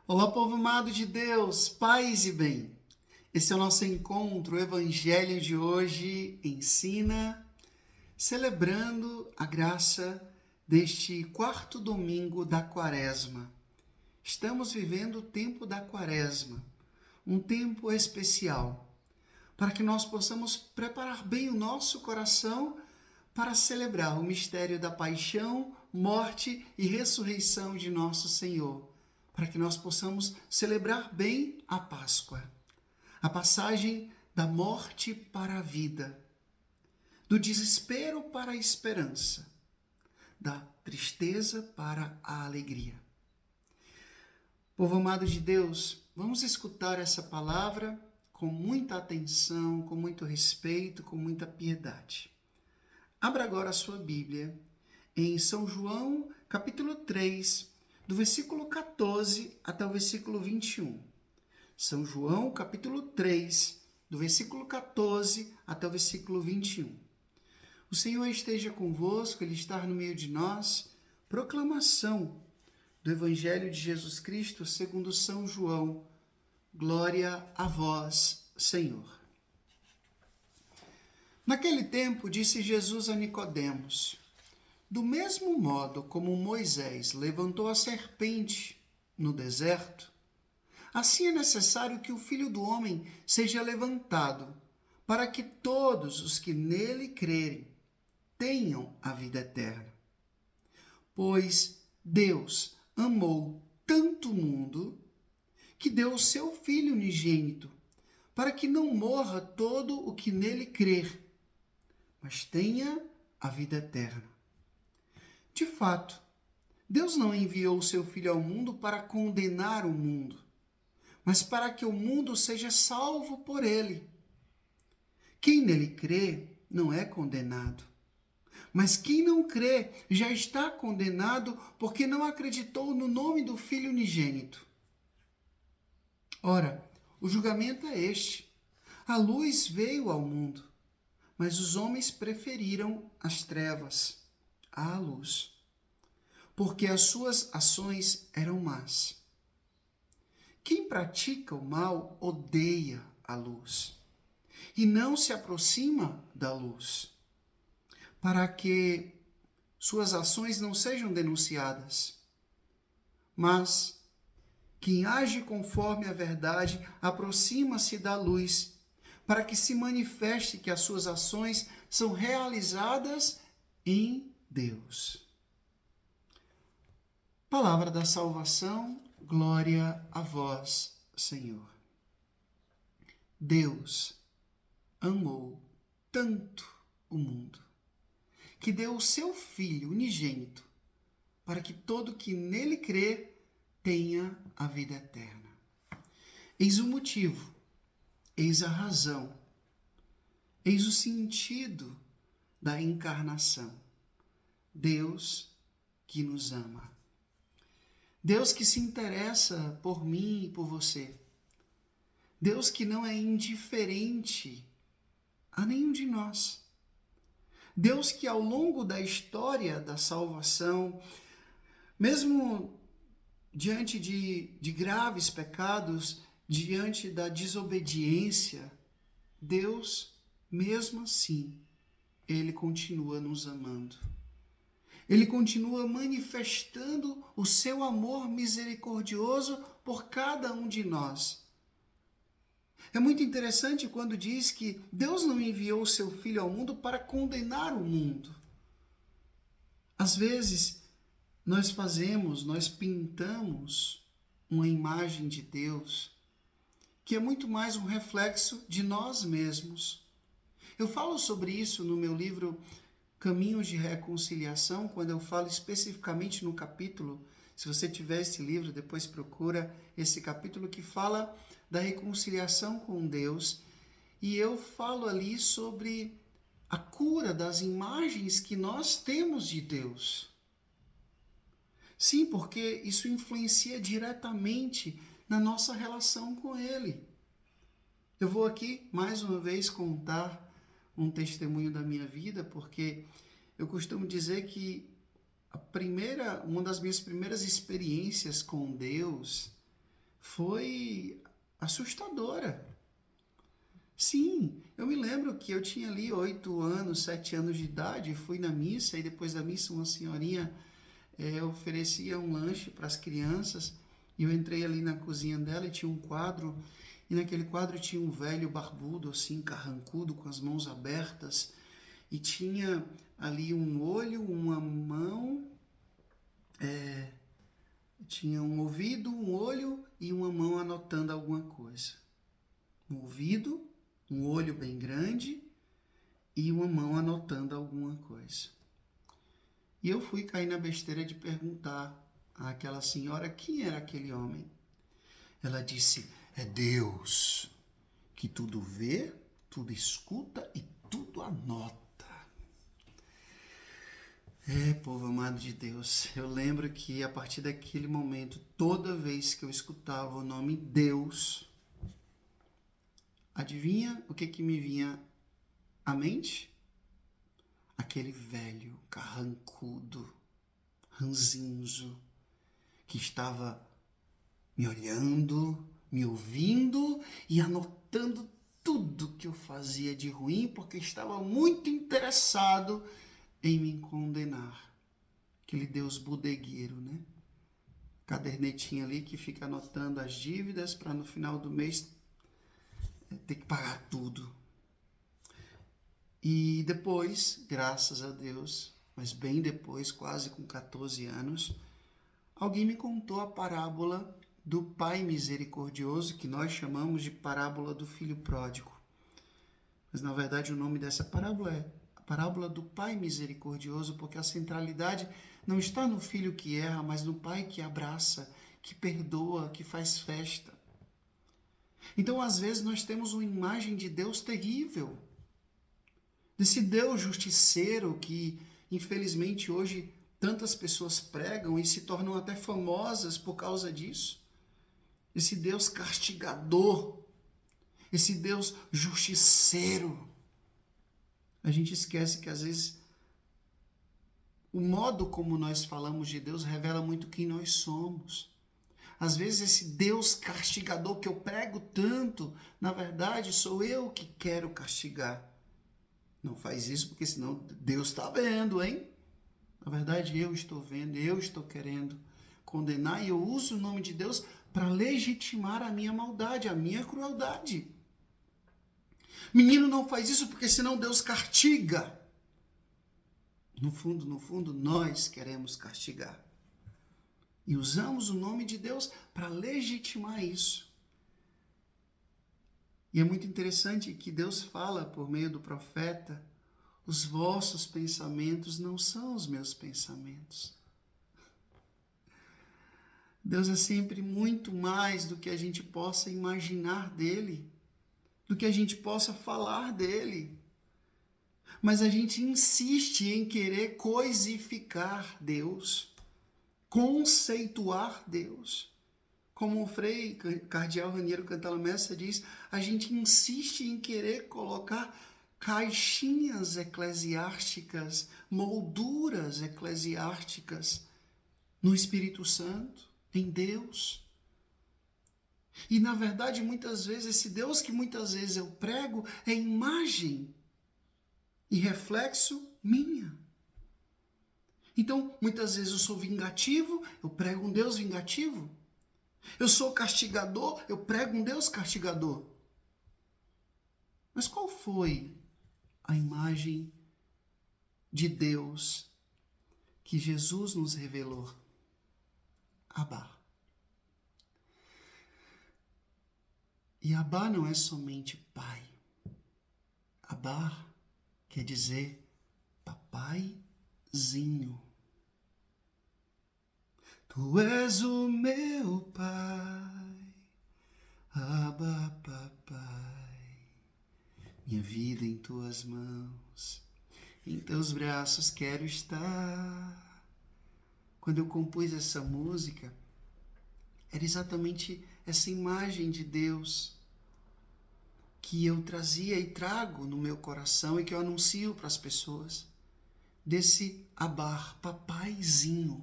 Olá, povo amado de Deus, paz e bem. Esse é o nosso encontro, o Evangelho de hoje ensina, celebrando a graça deste quarto domingo da Quaresma. Estamos vivendo o tempo da Quaresma, um tempo especial, para que nós possamos preparar bem o nosso coração para celebrar o mistério da paixão, morte e ressurreição de nosso Senhor, para que nós possamos celebrar bem a Páscoa, a passagem da morte para a vida, do desespero para a esperança, da tristeza para a alegria. Povo amado de Deus, vamos escutar essa palavra com muita atenção, com muito respeito, com muita piedade. Abra agora a sua Bíblia em São João, capítulo 3, do versículo 14 até o versículo 21. São João, capítulo 3, do versículo 14 até o versículo 21. O Senhor esteja convosco, Ele está no meio de nós. Proclamação do Evangelho de Jesus Cristo segundo São João. Glória a vós, Senhor. Naquele tempo, disse Jesus a Nicodemos: do mesmo modo como Moisés levantou a serpente no deserto, assim é necessário que o Filho do Homem seja levantado, para que todos os que nele crerem tenham a vida eterna. Pois Deus amou tanto o mundo que deu o seu Filho unigênito, para que não morra todo o que nele crer, mas tenha a vida eterna. De fato, Deus não enviou o seu Filho ao mundo para condenar o mundo, mas para que o mundo seja salvo por ele. Quem nele crê não é condenado, mas quem não crê já está condenado porque não acreditou no nome do Filho unigênito. Ora, o julgamento é este: a luz veio ao mundo, mas os homens preferiram as trevas à luz, porque as suas ações eram más. Quem pratica o mal odeia a luz e não se aproxima da luz, para que suas ações não sejam denunciadas. Mas quem age conforme a verdade aproxima-se da luz, para que se manifeste que as suas ações são realizadas em Deus. Palavra da salvação, glória a vós, Senhor. Deus amou tanto o mundo, que deu o seu Filho unigênito, para que todo que nele crê tenha a vida eterna. Eis o motivo, eis a razão, eis o sentido da encarnação. Deus que nos ama. Deus que se interessa por mim e por você. Deus que não é indiferente a nenhum de nós. Deus que ao longo da história da salvação, mesmo diante de graves pecados, diante da desobediência, Deus, mesmo assim, Ele continua nos amando. Ele continua manifestando o seu amor misericordioso por cada um de nós. É muito interessante quando diz que Deus não enviou o seu Filho ao mundo para condenar o mundo. Às vezes, nós pintamos uma imagem de Deus que é muito mais um reflexo de nós mesmos. Eu falo sobre isso no meu livro Caminhos de Reconciliação, quando eu falo especificamente no capítulo, se você tiver esse livro, depois procura esse capítulo que fala da reconciliação com Deus, e eu falo ali sobre a cura das imagens que nós temos de Deus. Sim, porque isso influencia diretamente na nossa relação com Ele. Eu vou aqui, mais uma vez, contar um testemunho da minha vida, porque eu costumo dizer que uma das minhas primeiras experiências com Deus foi assustadora. Sim, eu me lembro que eu tinha ali 8 anos, 7 anos de idade, fui na missa e depois da missa uma senhorinha oferecia um lanche para as crianças e eu entrei ali na cozinha dela e tinha um quadro e naquele quadro tinha um velho barbudo, assim, carrancudo, com as mãos abertas e tinha ali um olho, uma mão, tinha um ouvido, um olho e uma mão anotando alguma coisa. Um ouvido, um olho bem grande e uma mão anotando alguma coisa. E eu fui cair na besteira de perguntar àquela senhora quem era aquele homem. Ela disse, é Deus, que tudo vê, tudo escuta e tudo anota. Povo amado de Deus, eu lembro que a partir daquele momento, toda vez que eu escutava o nome Deus, adivinha o que me vinha à mente? Aquele velho, carrancudo, ranzinzo, que estava me olhando, me ouvindo e anotando tudo que eu fazia de ruim, porque estava muito interessado em me condenar. Aquele Deus bodegueiro, né? Cadernetinho ali que fica anotando as dívidas para no final do mês ter que pagar tudo. E depois, graças a Deus, mas bem depois, quase com 14 anos, alguém me contou a parábola do Pai Misericordioso, que nós chamamos de parábola do Filho Pródigo. Mas, na verdade, o nome dessa parábola é a parábola do Pai Misericordioso, porque a centralidade não está no filho que erra, mas no Pai que abraça, que perdoa, que faz festa. Então, às vezes, nós temos uma imagem de Deus terrível, desse Deus justiceiro que, infelizmente, hoje tantas pessoas pregam e se tornam até famosas por causa disso. Esse Deus castigador, esse Deus justiceiro. A gente esquece que, às vezes, o modo como nós falamos de Deus revela muito quem nós somos. Às vezes, esse Deus castigador que eu prego tanto, na verdade, sou eu que quero castigar. Não faz isso porque senão Deus está vendo, hein? Na verdade, eu estou vendo, eu estou querendo condenar e eu uso o nome de Deus para legitimar a minha maldade, a minha crueldade. Menino, não faz isso porque senão Deus castiga. No fundo, nós queremos castigar. E usamos o nome de Deus para legitimar isso. E é muito interessante que Deus fala por meio do profeta, os vossos pensamentos não são os meus pensamentos. Deus é sempre muito mais do que a gente possa imaginar dele, do que a gente possa falar dele. Mas a gente insiste em querer coisificar Deus, conceituar Deus. Como o Frei Cardeal Raniero Cantalamessa diz, a gente insiste em querer colocar caixinhas eclesiásticas, molduras eclesiásticas no Espírito Santo, em Deus. E, na verdade, muitas vezes, esse Deus que muitas vezes eu prego é imagem e reflexo minha. Então, muitas vezes eu sou vingativo, eu prego um Deus vingativo. Eu sou castigador, eu prego um Deus castigador. Mas qual foi a imagem de Deus que Jesus nos revelou? Abá. E Abá não é somente pai. Abá quer dizer papaizinho. Tu és o meu pai, Abba, papai, minha vida em tuas mãos, em teus braços quero estar. Quando eu compus essa música, era exatamente essa imagem de Deus que eu trazia e trago no meu coração e que eu anuncio para as pessoas, desse Abá, papaizinho,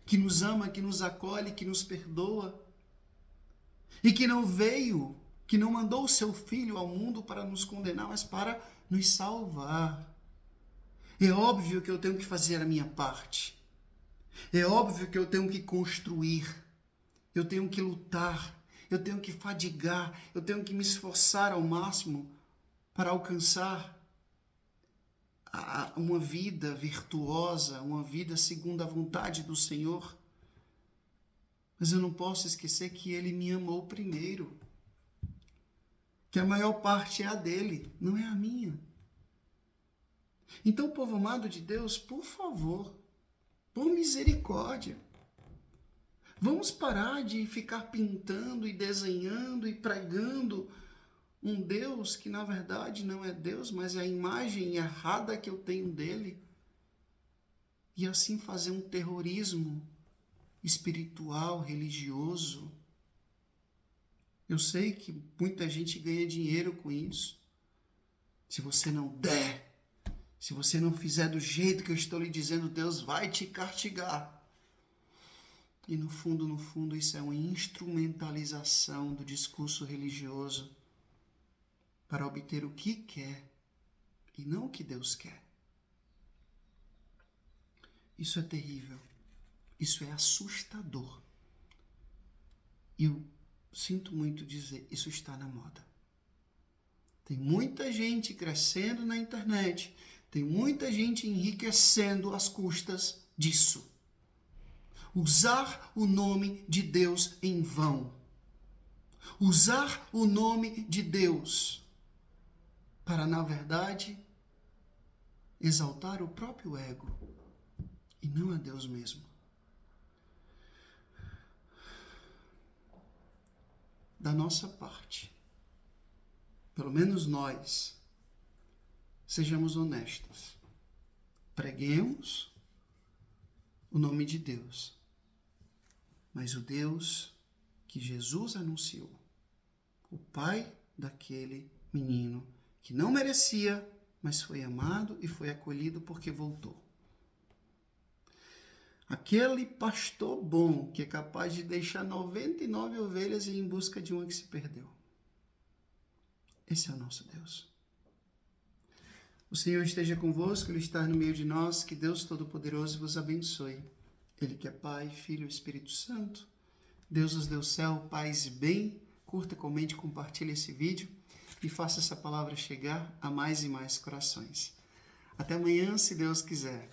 que nos ama, que nos acolhe, que nos perdoa. e que não veio, que não mandou o seu Filho ao mundo para nos condenar, mas para nos salvar. É óbvio que eu tenho que fazer a minha parte. É óbvio que eu tenho que construir. Eu tenho que lutar. Eu tenho que fadigar. Eu tenho que me esforçar ao máximo para alcançar uma vida virtuosa, uma vida segundo a vontade do Senhor. Mas eu não posso esquecer que Ele me amou primeiro. Que a maior parte é a dele, não é a minha. Então, povo amado de Deus, por favor, por misericórdia, vamos parar de ficar pintando e desenhando e pregando um Deus que na verdade não é Deus, mas é a imagem errada que eu tenho dele. E assim fazer um terrorismo espiritual, religioso. Eu sei que muita gente ganha dinheiro com isso. Se você não der, se você não fizer do jeito que eu estou lhe dizendo, Deus vai te castigar. E no fundo, isso é uma instrumentalização do discurso religioso para obter o que quer e não o que Deus quer. Isso é terrível. Isso é assustador. E eu sinto muito dizer, isso está na moda. Tem muita gente crescendo na internet, tem muita gente enriquecendo às custas disso. Usar o nome de Deus em vão. Usar o nome de Deus para, na verdade, exaltar o próprio ego e não a Deus mesmo. Da nossa parte, pelo menos nós, sejamos honestos. Preguemos o nome de Deus, mas o Deus que Jesus anunciou, o pai daquele menino que não merecia, mas foi amado e foi acolhido porque voltou. Aquele pastor bom que é capaz de deixar 99 ovelhas e ir em busca de uma que se perdeu. Esse é o nosso Deus. O Senhor esteja convosco, Ele está no meio de nós, que Deus Todo-Poderoso vos abençoe. Ele que é Pai, Filho e Espírito Santo. Deus nos deu céu, paz e bem. Curta, comente, compartilhe esse vídeo e faça essa palavra chegar a mais e mais corações. Até amanhã, se Deus quiser.